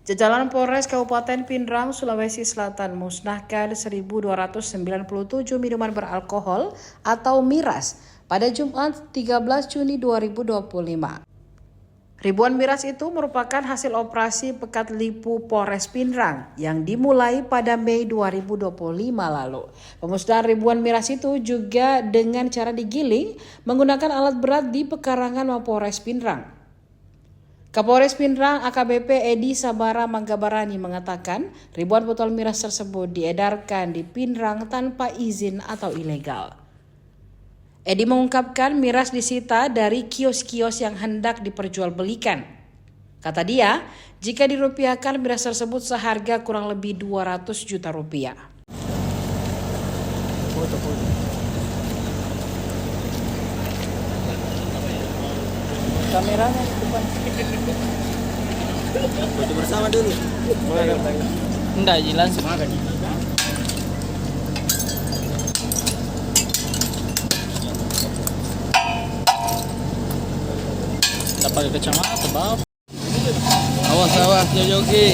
Jajaran Polres Kabupaten Pindrang, Sulawesi Selatan musnahkan 1.297 minuman beralkohol atau miras pada Jumat 13 Juni 2025. Ribuan miras itu merupakan hasil operasi Pekat Lipu Polres Pindrang yang dimulai pada Mei 2025 lalu. Pemusnahan ribuan miras itu juga dengan cara digiling menggunakan alat berat di pekarangan Mapolres Pindrang. Kapolres Pindrang AKBP Edi Sabara Manggabarani mengatakan ribuan botol miras tersebut diedarkan di Pindrang tanpa izin atau ilegal. Edi mengungkapkan miras disita dari kios-kios yang hendak diperjualbelikan. Kata dia, jika dirupiahkan miras tersebut seharga kurang lebih 200 juta rupiah. Kameranya di depan. Foto bersama dulu. Enggak jelas. Enggak pakai kacamata, Bab. Awas Jojoki.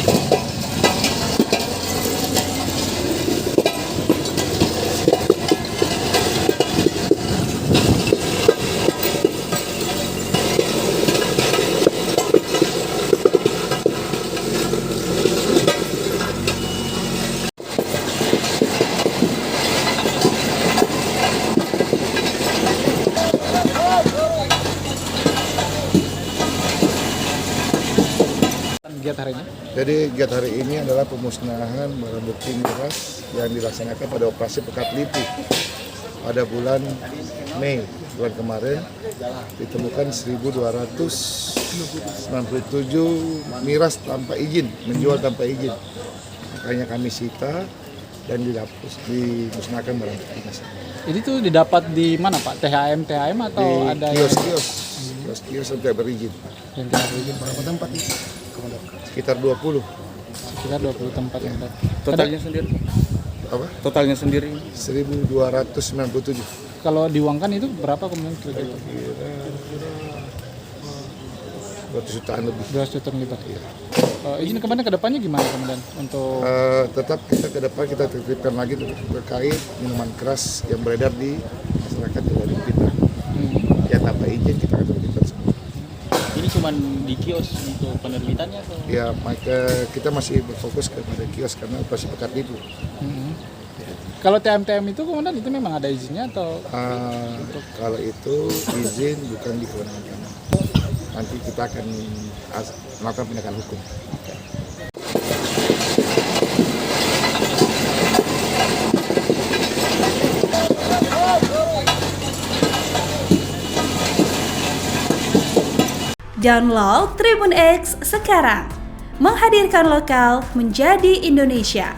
Giat hari ini. Jadi giat hari ini adalah pemusnahan barang bukti miras yang dilaksanakan pada operasi Pekat Lipu pada bulan Mei bulan kemarin. Ditemukan 1.297 miras tanpa izin, menjual tanpa izin. Makanya kami sita dan dimusnahkan barang bukti. Ini tuh didapat di mana, Pak? THM atau Di ada kios-kios sampai berizin. yang tidak berizin? Berapa tempat ini? Sekitar 20. Sekitar 20 tempat. Totalnya sendiri? Apa? Totalnya sendiri? 1.297. Kalau diuangkan itu berapa kemudian kira-kira? Kira 200 jutaan lebih. 200 juta lebih. Izin ke depannya gimana kemudian untuk Tetap kita ke depan kita tertipkan lagi terkait minuman keras yang beredar di masyarakat dari Pindrang. Ya tanpa izin kita akan tertipkan semua. ini cuma di kios untuk penerbitannya atau? Ya maka kita masih berfokus kepada kios karena operasi Pekat Lipu. Kalau TM itu kemudian itu memang ada izinnya atau? Kalau itu izin bukan di kewenangan kami. Nanti kita akan melakukan tindakan hukum. Download Tribun X sekarang, menghadirkan lokal menjadi Indonesia.